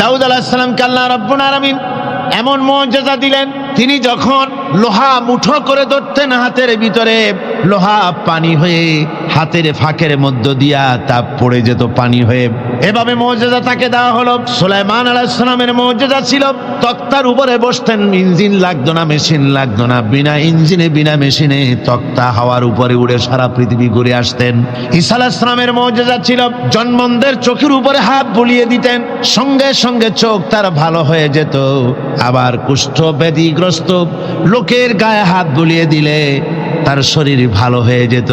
দাউদ আলাইহিস সালামকে আল্লাহ রাব্বুল আলামিন এমন মুজিজা দিলেন, তিনি যখন লোহা মুঠো করে ধরতেন হাতের ভিতরে, লোহা পানি হয়ে হাতের ফাঁকের মধ্য দিয়া তা পড়ে যেত পানি হয়ে। এভাবে মুজিজা তাকে দেওয়া হলো। সুলাইমান আলাইহিস সালামের মুজিজা ছিল তক্তার উপরে বসতেন, ইঞ্জিন লাগতো না, মেশিন লাগতো না, বিনা ইঞ্জিনে বিনা মেশিনে তক্তা হাওয়ার উপরে উড়ে সারা পৃথিবী ঘুরে আসতেন। ঈসা আলাইহিস সালামের মুজিজা ছিল জন্মদের চোখের উপরে হাত বুলিয়ে দিতেন, সঙ্গে সঙ্গে চোখ তার ভালো হয়ে যেত। আবার কুষ্ঠ ব্যাধিগ্রস্ত লোকের গায়ে হাত বুলিয়ে দিলে তার শরীর ভালো হয়ে যেত।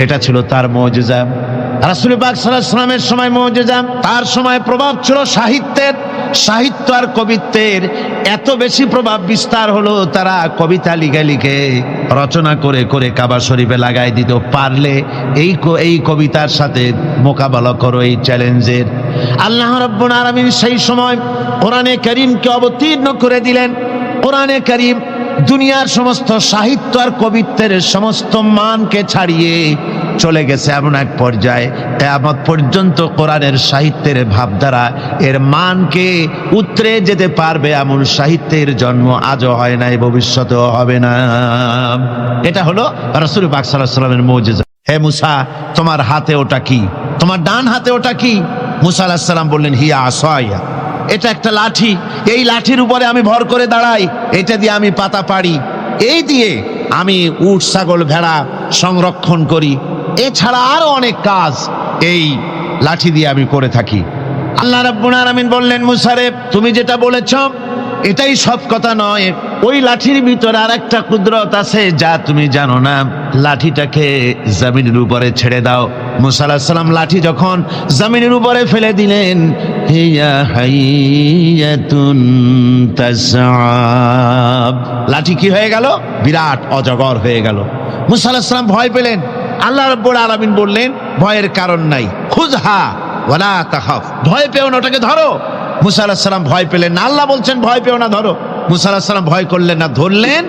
এটা ছিল তার মুজিজা। রাসূল পাক সাল্লাল্লাহু আলাইহি ওয়াসাল্লামের সময় মুজিজা, তার সময় প্রভাব ছিল সাহিত্যের। সাহিত্য আর কবিত্বের এত বেশি প্রভাব বিস্তার হলো, তারা কবিতা লিখে লিখে রচনা করে করে কাবা শরীফে লাগাই দিত। পারলে এই কবিতার সাথে মোকাবেলা করো এই চ্যালেঞ্জের। আল্লাহ রাব্বুল আলামিন সেই সময় কোরআনে কারীমকে অবতীর্ণ করে দিলেন। কোরআনে কারীম দুনিয়ার সমস্ত সাহিত্য আর কবিত্বের সমস্ত মানকে ছাড়িয়ে চলে গেছে এমন এক পর্যায়ে, কিয়ামত পর্যন্ত কোরআনের সাহিত্যের ভাবধারা এর মানকে উতরে যেতে পারবে এমন সাহিত্যের জন্ম আজও হয় নাই, ভবিষ্যতেও হবে না। এটা হলো রাসূল পাক সাল্লাল্লাহু আলাইহি ওয়াসাল্লামের মুজিজা। হে মুসা, তোমার হাতে ওটা কি? তোমার ডান হাতে ওটা কি? মুসা আলাইহিস সালাম বললেন, হিয়া আসায়া, এটা একটা লাঠি। এই লাঠির উপরে আমি ভর করে দাঁড়াই, এটা দিয়ে আমি পাতা পাড়ি, এই দিয়ে আমি উট ছাগল ভেড়া সংরক্ষণ করি, এছাড়া আরো অনেক কাজ এই লাঠি দিয়ে আমি করে থাকি। আল্লাহ রাব্বুল আলামিন বললেন, মুসা রে, তুমি যেটা বলেছ এটাই সব কথা নয়, ওই লাঠির ভিতরে আর একটা কুদরত আছে যা তুমি জানো না। লাঠিটাকে জমিনের উপরে ছেড়ে দাও। মুসা আলাইহিস সালাম লাঠি যখন জমিনের উপরে ফেলে দিলেন, হিয়া হাইয়াতুন তাসআব, লাঠি কি হয়ে গেল? বিরাট অজগর হয়ে গেল। মুসা আলাইহিস সালাম ভয় পেলেন। আল্লাহ রাব্বুল আলামিন বললেন, ভয়ের কারণ নাই, খুযহা ওয়ালা তাখাফ, ভয় পেও না, ওটাকে ধরো। মুসা আলাইহিস সালাম ভয় পেলেন না, আল্লাহ বলছেন ভয় পেও না, ধরো। মুসা আলাইহিস সালাম ভয় করলেন না, ধরলেন,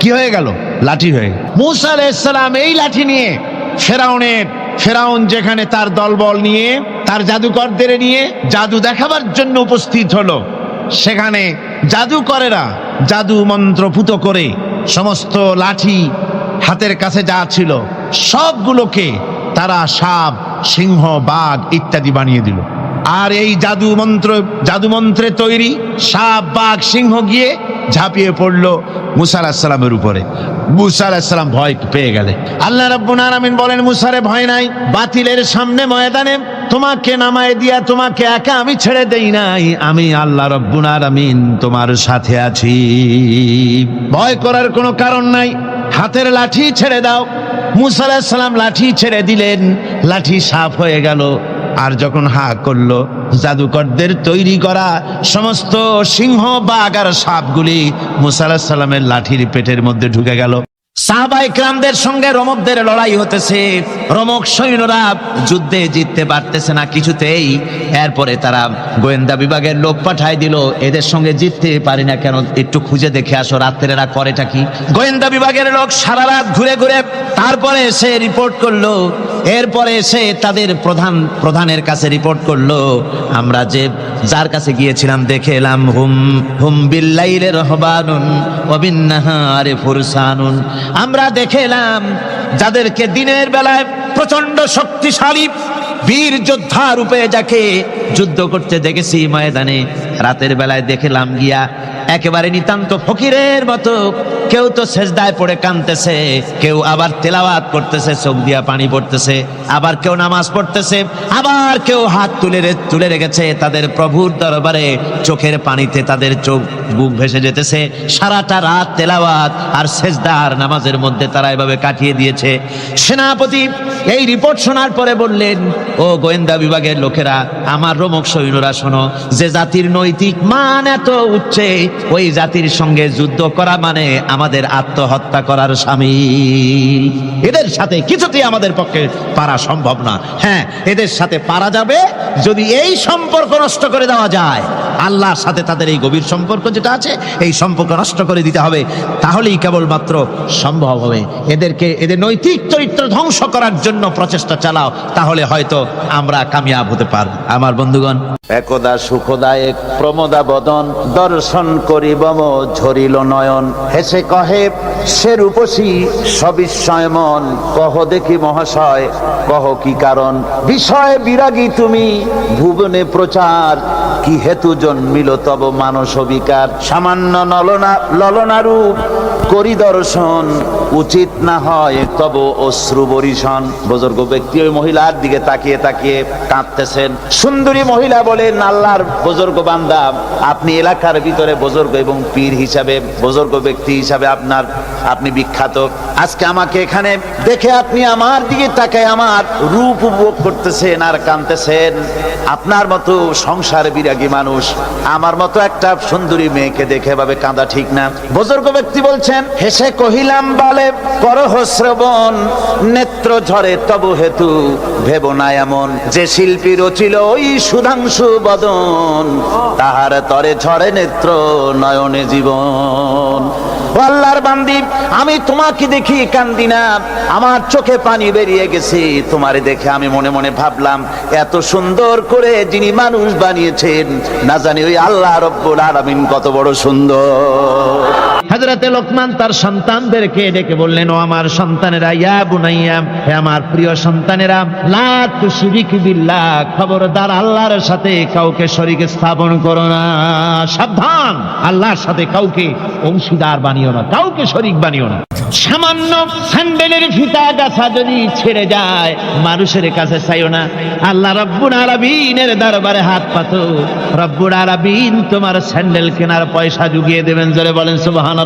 কি হয়ে গেল? লাঠি হয়ে গেল। মুসা আলাইহিস সালাম এই লাঠি নিয়ে ফেরাউন যেখানে তার দলবল নিয়ে, তার জাদুকরদের নিয়ে জাদু দেখাবার জন্য উপস্থিত হলো, সেখানে জাদুকরেরা জাদু মন্ত্রপুত করে সমস্ত লাঠি হাতের কাছে যা ছিল সবগুলোকে তারা সাপ, সিংহ, বাঘ ইত্যাদি বানিয়ে দিল। আর এই জাদুমন্ত্রে তৈরি সাপ, বাঘ, সিংহ গিয়ে ঝাঁপিয়ে পড়লো মুসা আলাইহিস সালামের উপরে। মুসা আলাইহিস সালাম ভয় পেয়ে গেলেন। আল্লাহ রাব্বুল আলামিন বলেন, মুসারে ভয় নাই, বাতিলের সামনে ময়দানে তোমাকে নামায় দিয়া তোমাকে একা আমি ছেড়ে দেই নাই, আমি আল্লাহ রাব্বুল আলামিন তোমার সাথে আছি, ভয় করার কোনো কারণ নাই, হাতের লাঠি ছেড়ে দাও। মুসা আলাইহিস সালাম লাঠি ছেড়ে দিলেন, লাঠি সাপ হয়ে গেল। আর যখন হা করলো, জাদুকরদের তৈরি করা সমস্ত সিংহ, বাঘ আর সাপগুলি মুসা আলাইহিস সালামের লাঠির পেটের মধ্যে ঢুকে গেল। সাহাবায়ে কেরামদের সঙ্গে রোমকদের লড়াই হতেছে, রোমক সৈন্যরা যুদ্ধে জিততে পারতেছে না কিছুতেই। এরপরে তারা গোয়েন্দা বিভাগের লোক পাঠায় দিল, এদের সঙ্গে জিততে পারি না কেন, একটু খুঁজে দেখে আসো রাত্রে এরা করেটা কি। গোয়েন্দা বিভাগের লোক সারা রাত ঘুরে ঘুরে তারপরে সে রিপোর্ট করলো। এরপরে সে তাদের প্রধানের কাছে রিপোর্ট করলো, আমরা যার কাছে গিয়েছিলাম দেখে এলাম, হুম বিল্লাইলি রহবানুন ওয়া বিন্নাহারি ফুরসানুন, আমরা দেখে এলাম যাদেরকে দিনের বেলায় প্রচন্ড শক্তিশালী বীর যোদ্ধা রূপে যাকে যুদ্ধ করতে দেখেছি ময়দানে, রাতের বেলায় দেখলাম গিয়া একেবারে নিতান্ত ফকিরের মতো, কেউ তো সেজদায় পড়ে কাঁদতেছে, কেউ আবার তেলাওয়াত করতেছে, চোখ দিয়া পানি পড়তেছে, আবার কেউ নামাজ পড়তেছে, আবার কেউ হাত তুলে রেখেছে তাদের প্রভুর দরবারে, চোখের পানিতে তাদের চোখ বুক ভেসে যেতেছে। সারাটা রাত তেলাওয়াত আর সেজদা আর নামাজের মধ্যে তারা এভাবে কাটিয়ে দিয়েছে। সেনাপতি এই রিপোর্ট শোনার পরে বললেন, ও গোয়েন্দা বিভাগের লোকেরা, আমার রোমক সৈন্যরা শোনো, যে জাতির নৈতিক মান এত উচ্চে, ওই জাতির সঙ্গে যুদ্ধ করা মানে আমাদের আত্মহত্যা করার শামিল। এদের সাথে কিছুতেই আমাদের পক্ষে পারা সম্ভব না। হ্যাঁ, এদের সাথে পারা যাবে যদি এই সম্পর্ক নষ্ট করে দেওয়া যায়। আল্লাহর সাথে তাদের এই গভীর সম্পর্ক যেটা আছে, এই সম্পর্ক নষ্ট করে দিতে হবে, তাহলেই কেবলমাত্র সম্ভব হবে। এদের নৈতিক চরিত্র ধ্বংস করার জন্য প্রচেষ্টা চালাও, তাহলে হয়তো আমরা কামিয়াব হতে পারব। আমার বন্ধুগণ, একদা সুখদায়ক প্রমোদা বদন দর্শন করিব ঝরিল নয়ন, হেসে কহে সে রূপসী সবিস্ময় মন, কহ দেখি মহাশয় কহ কি কারণ, বিষয় বিরাগী তুমি ভুবনে প্রচার, কি হেতু জন্মিল তব মানস বিকার, সামান্য ললনা রূপ করি দর্শন, উচিত না হয় তব অশ্রু বরিশন। বুজুর্গ ব্যক্তি ওই মহিলার দিকে তাকিয়ে তাকিয়ে কাঁদতেছেন। সুন্দরী মহিলা বলেন, আল্লাহর বুজুর্গ বান্দা, আপনি এলাকার ভিতরে বুজুর্গ এবং পীর হিসাবে, বুজুর্গ ব্যক্তি হিসাবে আপনি বিখ্যাত। আজকে আমাকে এখানে দেখে আপনি আমার দিকে তাকায় আমার রূপ উপভোগ করতেছেন আর কাঁদতেছেন। আপনার মতো সংসার বিরাগী মানুষ আমার মতো একটা সুন্দরী মেয়েকে দেখে ভাবে কাঁদা ঠিক না। বুজুর্গ ব্যক্তি বলছেন, হেসে কহিলাম বলে করহ শ্রবণ, নেত্র ঝরে তব হেতু ভেব না এমন, যে শিল্পী রচিল ওই সুধাংশু বদন, তাহার তরে ঝরে নেত্র নয়নে জীবন। আল্লাহর বান্দি, আমি তোমাকে দেখি কান্দি না, আমার চোখে পানি বেরিয়ে গেছে। তোমারে দেখে আমি মনে মনে ভাবলাম, এত সুন্দর করে যিনি মানুষ বানিয়েছেন, না জানি ওই আল্লাহ রব্বুল আলামিন কত বড় সুন্দর। হযরতে লোকমান তার সন্তানদেরকে ডেকে বললেন, ও আমার সন্তানেরা, ইয়া বুনাইয়া, হে আমার প্রিয় সন্তানেরা, লা তুশরিক বিল্লাহ, খবরদার আল্লাহর সাথে কাউকে শরীক স্থাপন করো না। সাবধান, আল্লাহর সাথে কাউকে অংশীদার বানিও না, কাউকে শরীক বানিও না। সামান্য স্যান্ডেলের ফিতা গাছা যদি ছেড়ে যায়, মানুষের কাছে চাইও না, আল্লাহ রব্বুল আলামিনের দরবারে হাত পাতো। রব্বুল আলামিন তোমার স্যান্ডেল কেনার পয়সা জুগিয়ে দেবেন। জোরে বলেন সুবহানাল্লাহ।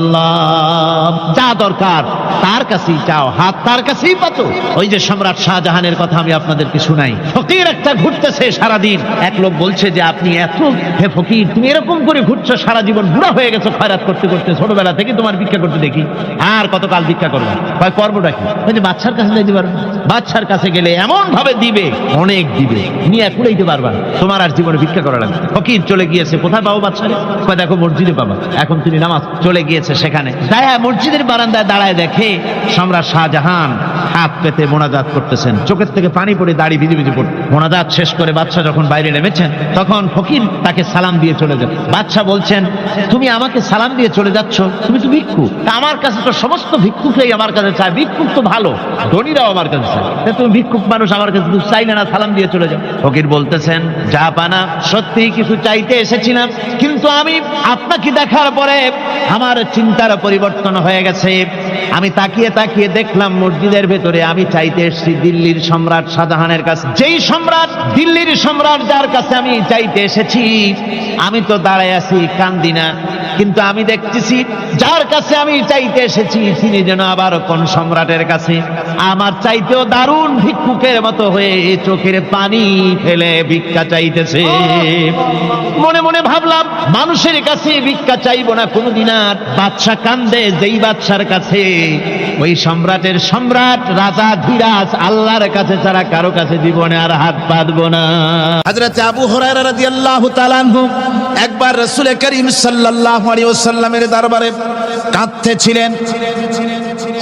যা দরকার তার কাছেই চাও, হাত তার কাছেই পাতো। ওই যে সম্রাট শাহজাহানের কথা আমি আপনাদেরকে শুনাই। ফকির একটা ঘুরতেছে সারাদিন। এক লোক বলছে যে, আপনি এত, হে ফকির, তুমি এরকম করে ঘুরছো সারা জীবন, বুড়া হয়ে গেছো খয়রাত করতে করতে, ছোটবেলা থেকে তোমার ভিক্ষা করতে দেখি, আর কতকাল ভিক্ষা করবে? করবোটা কি? বাচ্চার কাছে দিতে পারবে? বাচ্চার কাছে গেলে এমন ভাবে দিবে, অনেক দিবে, নিয়ে কুড়াইতে পারবা, তোমার আর জীবনে ভিক্ষা করা লাগবে। ফকির চলে গিয়েছে, কোথায় পাবো বাচ্চারে? দেখো মসজিদে পাবা। এখন তিনি নামাজ চলে গিয়েছে সেখানে, মসজিদের বারান্দায় দাঁড়ায় দেখে সম্রাট শাহজাহান হাত পেতে মোনাজাত করতেছেন, চোখের থেকে পানি পড়ে দাড়ি ভিজে ভিজে পড়ে। মোনাজাত শেষ করে বাদশা যখন বাইরে নেমেছেন, তখন ফকির তাকে সালাম দিয়ে চলে যান। বাদশা বলছেন, তুমি আমাকে সালাম দিয়ে চলে যাচ্ছ, তুমি তো ভিক্ষুক, আমার কাছে তো সমস্ত ভিক্ষুকই আমার কাছে চায়, ভিক্ষুক তো ভালো, ধনীরাও আমার কাছে চায়, তুমি ভিক্ষুক মানুষ আমার কাছে চাইলে না, সালাম দিয়ে চলে যাও। ফকির বলতেছেন, যা পানা, সত্যি কিছু চাইতে এসেছিলাম, কিন্তু আমি আপনাকে দেখার পরে আমার চিন্তার পরিবর্তন হয়ে গেছে। আমি তাকিয়ে তাকিয়ে দেখলাম মসজিদের ভেতরে, আমি চাইতে এসেছি দিল্লির সম্রাট শাহজাহানের কাছে। যেই সম্রাট, দিল্লির সম্রাট যার কাছে আমি চাইতে এসেছি, আমি তো দাঁড়ায় আছি, কান্দি না, কিন্তু আমি দেখতেছি যার কাছে আমি চাইতে এসেছি তিনি যেন আবার কোন সম্রাটের কাছে আমার চাইতেও দারুণ ভিক্ষুকের মতো হয়ে চোখের পানি ফেলে ভিক্ষা চাইতেছে। মনে মনে ভাবলাম, মানুষের কাছে ভিক্ষা চাইবো না কোনদিন আর। বাদশা কান্দে, যেই বাদশার কাছে, ওই সম্রাটের সম্রাট, রাজা ধীরাজ, আল্লাহর কাছে ছাড়া কারো কাছে জীবনে আর হাত পাতবো না। হযরত আবু হুরায়রা রাদিয়াল্লাহু তাআলা আনহু একবার রাসূল করিম সাল্লাল্লাহু আলাইহি ওয়াসাল্লামের দরবারে কাঁদতেছিলেন।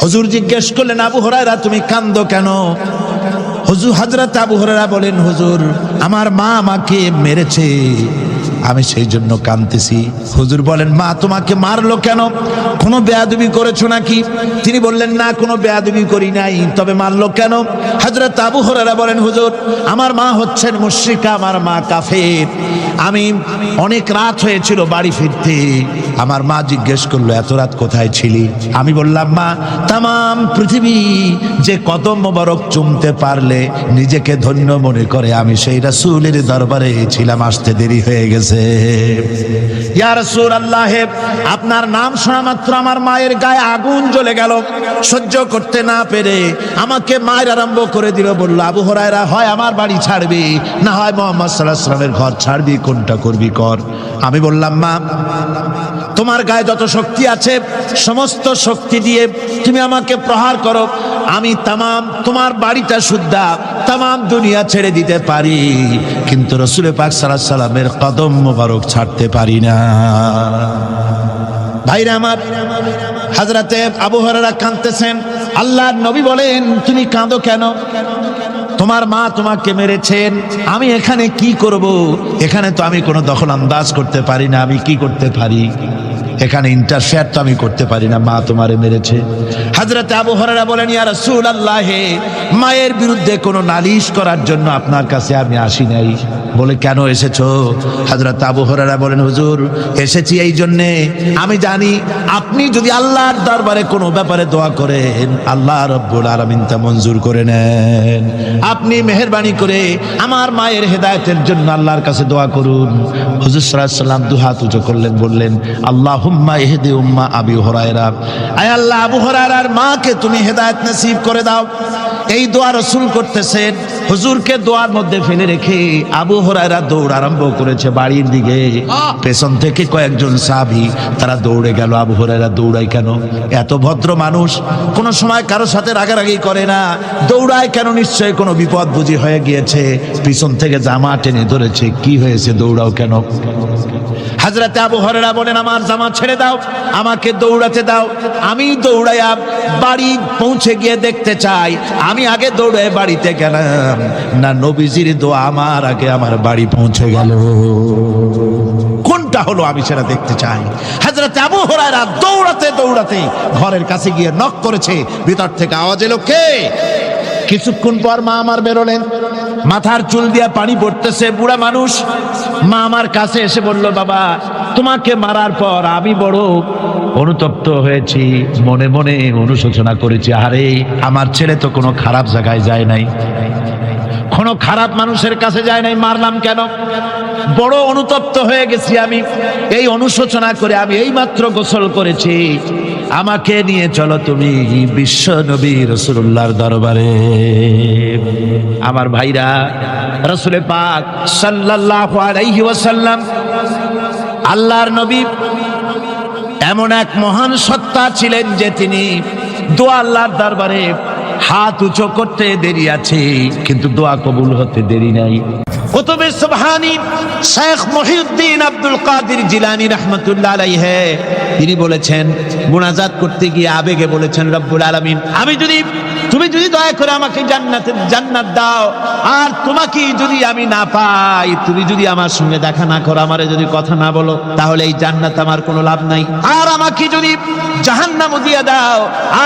হুজুর জিজ্ঞেস করলেন, আবু হুরায়রা তুমি কাঁদো কেন? হযরত আবু হুরায়রা বলেন, হুজুর আমার মা আমাকে মেরেছে, আমি সেই জন্য কাঁদতেছি। হুজুর বলেন, মা তোমাকে মারলো কেন? কোনো বেয়াদবি করেছো নাকি? তিনি বললেন, না কোনো বেয়াদবি করি নাই, তবে মারলো কেন? হযরত আবু হুরায়রা বলেন, হুজুর আমার মা হচ্ছেন মুশরিকা, আমার মা কাফের। আমি অনেক রাত হয়েছিল বাড়ি ফিরতে, আমার মা জিজ্ঞেস করলো, এত রাত কোথায় ছিলি? আমি বললাম, মা তাম পৃথিবী যে কদম মোবারক চুমতে পারলে নিজেকে ধন্য মনে করে, আমি সেই রাসূলের দরবারে ছিলাম, আসতে দেরি হয়ে গেছে। ইয়া রাসূলুল্লাহ, আপনার নাম শোনা মাত্র আমার মায়ের গায়ে আগুন জ্বলে গেল। সহ্য করতে না পেরে আমাকে মায়ের আরম্ভ করে দিল। বলল, আবু হুরায়রা, হয় আমার বাড়ি ছাড়বি, না হয় মুহাম্মদ সাল্লাল্লাহু আলাইহি ওয়াসাল্লামের ঘর ছাড়বি, কোনটা করবি কর। আমি বললাম, মা, তোমার গায়ে যত শক্তি আছে সমস্ত শক্তি দিয়ে তুমি আমাকে প্রহার করো, আমি তামাম তোমার বাড়িটা শুদ্ধা তামাম দুনিয়া ছেড়ে দিতে পারি, কিন্তু রাসূল পাক সাল্লাল্লাহু আলাইহি ওয়াসাল্লামের কদম মোবারক ছাড়তে পারি না। ভাইরা আমার, হযরতে আবু হুরায়রা কাঁদতেছেন। আল্লাহর নবী বলেন, তুমি কাঁদো কেন? তোমার মা তোমাকে মেরেছেন, আমি এখানে কি করব? এখানে তো আমি কোনো দখল আন্দাজ করতে পারি না, আমি কি করতে পারি? এখানে ইন্টারফেয়ার তো আমি করতে পারি না, মা তোমারে মেরেছে। হযরতে আবু হুরায়রা বলেন, ইয়া রাসূলুল্লাহ, মায়ের বিরুদ্ধে কোনো নালিশ করার জন্য আপনার কাছে আমি আসি নাই। বলে, কেন এসেছো? হযরতে আবু হুরায়রা বলেন, হুজুর, এসেছি এই জন্যে, আমি জানি আপনি যদি আল্লাহর দরবারে কোনো ব্যাপারে দোয়া করেন, আল্লাহ রাব্বুল আলামিন তা মঞ্জুর করে নেন। আপনি মেহেরবানি করে আমার মায়ের হেদায়েতের জন্য আল্লাহর কাছে দোয়া করুন। হুজুর সাল্লাল্লাহু আলাইহি ওয়াসাল্লাম দুহাত উঁচু করলেন, বললেন, আল্লাহুম্মা ইহদি উম্মা আবি হুরায়রা, আয় আল্লাহ, আবু হুরায়রার মাকে তুমি হেদায়েত নসিব করে দাও। এই দোয়া রাসূল করতেছেন। হুজুরকে দোয়ার মধ্যে ফেলে রেখে আবু হুরায়রা দৌড় আরম্ভ করেছে বাড়ির দিকে। পেছন থেকে কয়েকজন সাহাবী তারা দৌড়ে গেল। আবু হুরায়রা দৌড়ায় কেন? এত ভদ্র মানুষ, কোনো সময় কারোর সাথে রাগারাগি করে না, দৌড়ায় কেন? নিশ্চয়ই কোনো বিপদ বুঝি হয়ে গিয়েছে, পিছন থেকে জামা টেনে ধরেছে। কি হয়েছে, দৌড়াও কেন? হযরতে আবু হুরায়রা বলেন, আমার জামা ছেড়ে দাও, আমাকে দৌড়াতে দাও, আমি দৌড়াইয়া বাড়ি পৌঁছে গিয়ে দেখতে চাই আমি আগে দৌড়ে বাড়িতে গেলাম না নবীজির দোয়া আমার আগে আমার বাড়ি পৌঁছে গেল। কোনটা হলো আমি সেটা দেখতে চাই। হযরতে আবু হুরায়রা দৌড়াতে দৌড়াতে ঘরের কাছে গিয়ে নক করেছে। ভিতর থেকে আওয়াজ এলো, কে? কিছুক্ষণ পর মা আমার বেরোলেন, মাথার চুল দিয়ে পানি পড়তেছে, বুড়া মানুষ। মা আমার কাছে এসে বলল, বাবা, তোমাকে মারার পর আমি বড় অনুতপ্ত হয়েছি, মনে মনে অনুশোচনা করেছি, আরে আমার ছেলে তো কোনো খারাপ জায়গায় যায় নাই, কোনো খারাপ মানুষের কাছে যায় নাই, মারলাম কেন? বড় অনুতপ্ত হয়ে গেছি আমি। এই অনুশোচনা করে আমি এইমাত্র গোসল করেছি, আমাকে নিয়ে চলো তুমি বিশ্ব নবী রাসূলুল্লাহর দরবারে। আমার ভাইরা, রাসূল পাক সাল্লাল্লাহু আলাইহি ওয়াসাল্লাম, আল্লাহর নবী এমন এক মহান সত্তা ছিলেন যে তিনি দোয়া আল্লাহর দরবারে হাত উঁচু করতে দেরি আছে, কিন্তু দোয়া কবুল হতে দেরি নাই। কুতুবে সুবহানী শেখ মহিউদ্দিন আব্দুল কাদের জিলানী রাহমাতুল্লাহ আলাইহি তিনি বলেছেন, মুনাজাত করতে গিয়ে আবেগে বলেছেন, রব্বুল আলামিন, তুমি যদি দয়া করে আমাকে জান্নাত দাও, আর তোমাকে যদি আমি না পাই, তুমি যদি আমার সঙ্গে দেখা না করো, আমারে যদি কথা না বলো, তাহলে এই জান্নাত আমার কোনো লাভ নাই। আর আমাকে যদি জাহান্নাম দিয়ে দাও,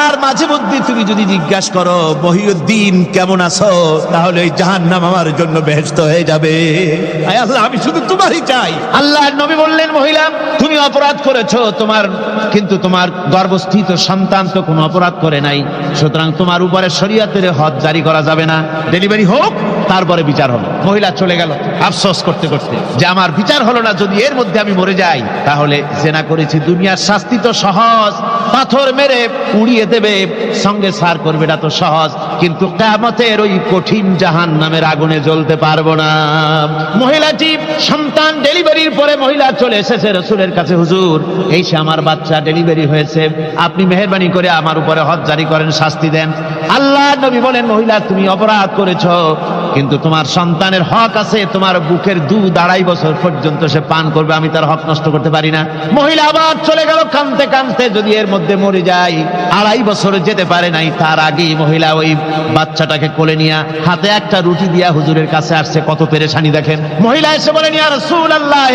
আর মাঝে মধ্যে তুমি যদি জিজ্ঞাসা করো মহিউদ্দিন কেমন আছো, তাহলে এই জাহান্নাম আমার জন্য বেহেশত হয়ে যাবে। আয় আল্লাহ, আমি শুধু তোমারই চাই। আল্লাহর নবী বললেন, মহিলা, তুমি অপরাধ করেছো, কিন্তু তোমার গর্ভস্থিত সন্তান তো কোনো অপরাধ করে নাই, সুতরাং তোমার উপরে শরীয়তের হদ জারি করা যাবে না, ডেলিভারি হোক, তারপরে বিচার হবে। মহিলা চলে গেল আফসোস করতে করতে যে আমার বিচার হলো না, যদি এর মধ্যে আমি মরে যাই তাহলে জেনা করেছি, দুনিয়ার শাস্তি তো সহজ, পাথর মেরে উড়িয়ে দেবে, সঙ্গে সার করবে, এটা তো সহজ, কিন্তু কিয়ামতের ওই কঠিন জাহান্নামের আগুনে জ্বলতে পারবো না। মহিলাটি সন্তান ডেলিভারির পরে মহিলা চলে এসেছে রাসূলের কাছে, হুজুর, এই সে আমার বাচ্চা ডেলিভারি হয়েছে, আপনি মেহেরবানি করে আমার উপরে হদ জারি করেন, শাস্তি দেন। আল্লাহ নবী বলেন, মহিলা, তুমি অপরাধ করেছো, কিন্তু তোমার সন্তানের হক আছে, তোমার বুকের দুধ 2.5 বছর পর্যন্ত সে পান করবে, আমি তার হক নষ্ট করতে পারি না। মহিলা আবার চলে গেল কাঁদতে কাঁদতে, যদি এর মধ্যে মরে যায়, 2.5 বছর যেতে পারে নাই, তার আগেই মহিলা ওই বাচ্চাটাকে কোলে নিয়ে হাতে একটা রুটি দিয়া হুজুরের কাছে আসছে। কত পেরেশানি দেখেন। মহিলা এসে বলেন, ইয়া রাসূলুল্লাহ,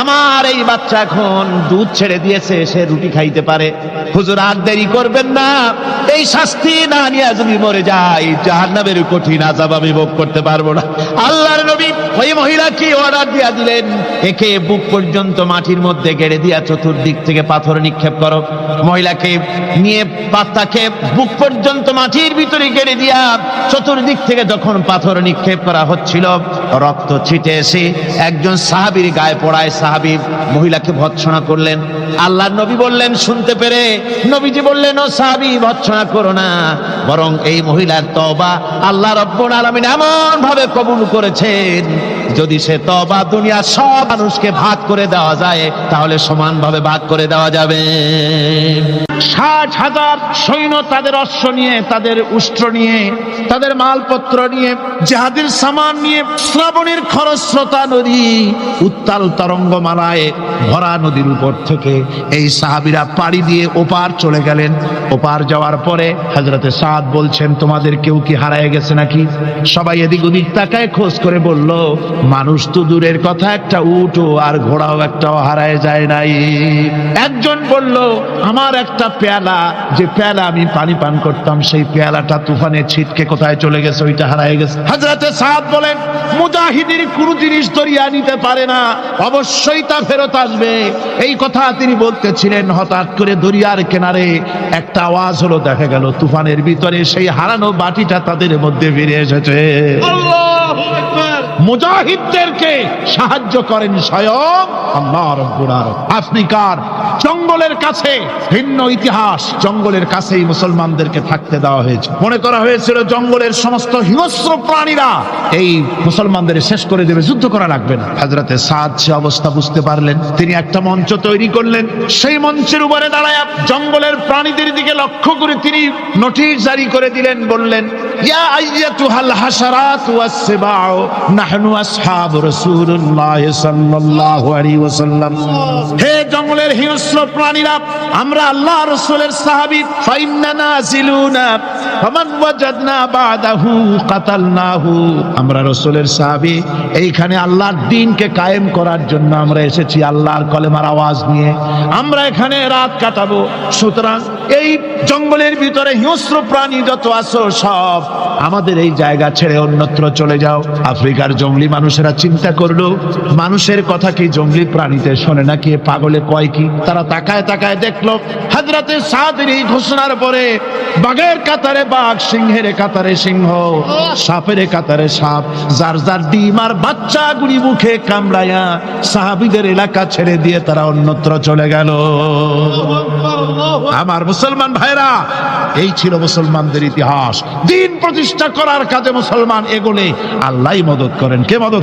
আমার এই বাচ্চা এখন দুধ ছেড়ে দিয়েছে, সে রুটি খাইতে পারে, হুজুর আর দেরি করবেন না, এই শাস্তি না নিয়ে যদি মরে যায়, জাহান্নামের কঠিন আযাব আমি ভোগ করতে পারবো না। আল্লাহর নবী ওই মহিলাকে অর্ডার দিয়া দিলেন, একে বুক পর্যন্ত মাটির মধ্যে গেড়ে দিয়া চতুর্দিক থেকে পাথর নিক্ষেপ করো। মহিলাকে নিয়ে তাকে বুক পর্যন্ত মাটির ভিতরে গেড়ে দিয়া চতুর্দিক থেকে যখন পাথর নিক্ষেপ করা হচ্ছিল, রক্ত ছিটে এসে একজন সাহাবীর গায়ে পড়ায় সাহাবী মহিলাকে ভৎসনা করলেন। আল্লাহর নবী বললেন শুনতে পেরে, নবীজি বললেন ও সাহাবী ভৎসনা করো না, বরং এই মহিলার তওবা আল্লাহ রাব্বুল আলামিন এমন ভাবে কবুল করেছেন, যদি সে তওবা দুনিয়ার সব মানুষকে ভাগ করে দেওয়া যায় তাহলে সমানভাবে ভাগ করে দেওয়া যাবে। 60,000 সৈন্য তাদের অশ্ব নিয়ে, তাদের উষ্ট্র নিয়ে, তাদের মালপত্র নিয়ে, জাহাজের সামান নিয়ে শ্রাবণের খরস্রোতা নদী উত্তাল তরঙ্গমালায় ভরা নদীর উপর থেকে এই সাহাবীরা পাড়ি দিয়ে ওপার চলে গেলেন। ওপার যাওয়ার পরে হযরতে সাদ বলছেন তোমাদের কেউ কি হারায় গেছে নাকি? সবাই এদিক ওদিক তাকায় খোঁজ করে বলল মানুষ তো দূরের কথা, একটা উটও আর ঘোড়াও একটাও হারায় যায় নাই। একজন বলল আমার একটা পেয়ালা, যে পেয়ালা আমি পানি পান করতাম সেই পেয়ালাটা তুফানে ছিটকে কোথায় চলে গেছে, ওইটা হারায় গেছে। হযরতে সাদ বলেন মুজাহিদের কোনো জিনিস দরিয়া নিতে পারে না, অবশ্যই তা ফেরত আসবে। এই কথা তিনি বলতেছিলেন, হঠাৎ করে দরিয়ার কিনারে একটা আওয়াজ হলো, দেখা গেল তুফানের ভিতরে সেই হারানো বাটিটা তাদের মধ্যে ফিরে এসেছে। মুজাহিদদেরকে সাহায্য করেন স্বয়ং আল্লাহ রাব্বুল আলামিন। আফ্রিকার জঙ্গলের কাছে ভিন্ন ইতিহাস, জঙ্গলের কাছেই মুসলমানদেরকে থাকতে দেওয়া হয়েছে। মনে করা হয়েছিল জঙ্গলের সমস্ত হিংস্র প্রাণীরা এই মুসলমানদের শেষ করে দেবে, যুদ্ধ করা লাগবে না। হযরতে সাদ সে অবস্থা বুঝতে পারলেন, তিনি একটা মঞ্চ তৈরি করলেন। সেই মঞ্চের উপরে দাঁড়ায় জঙ্গলের প্রাণীদের দিকে লক্ষ্য করে তিনি নোটিশ জারি করে দিলেন, বললেন ইয়া আইয়াতুহাল হাশারাত ওয়াস সিবাউ নাহনু আসহাবু রাসূলুল্লাহ সাল্লাল্লাহু আলাইহি ওয়াসাল্লাম। হে জঙ্গলের হিংস্র প্রাণীরা, আমরা আল্লাহ রাসূলের সাহাবী, ফাইন্না নাজিলুনা ফামান ওয়াজাদনা বাদাহু কাতালনাহু। আমরা রাসূলের সাহাবী, এইখানে আল্লাহর দ্বীনকে কায়েম করার জন্য আমরা এসেছি, আল্লাহর কলেমার আওয়াজ নিয়ে আমরা এখানে রাত কাটাবো। সুতরাং এই জঙ্গলের ভিতরে হিংস্র প্রাণী যত আছো সব আমাদের এই জায়গা ছেড়ে অন্যত্র চলে যাও। আফ্রিকার জঙ্গলি মানুষেরা চিন্তা করলো মানুষের কথা কি জঙ্গলি প্রাণীতে শোনে নাকি, পাগলে কয় কি? তারা তাকায় তাকায় দেখলো হযরতে সাদের এই ঘোষণার পরে বাঘের কাতারে বাঘ, সিংহের কাতারে সিংহ, সাপের কাতারে সাপ, যার যার ডিম আর বাচ্চাগুলি মুখে কামড়ায়া সাহাবীদের এলাকা ছেড়ে দিয়ে তারা অন্যত্র চলে গেল। আমার মুসলমান ভাইরা, এই ছিল মুসলমানদের ইতিহাস। দ্বীন প্রতিষ্ঠা করার কাজে মুসলমান এগোলে আল্লাহই মদদ করেন। কে মদদ?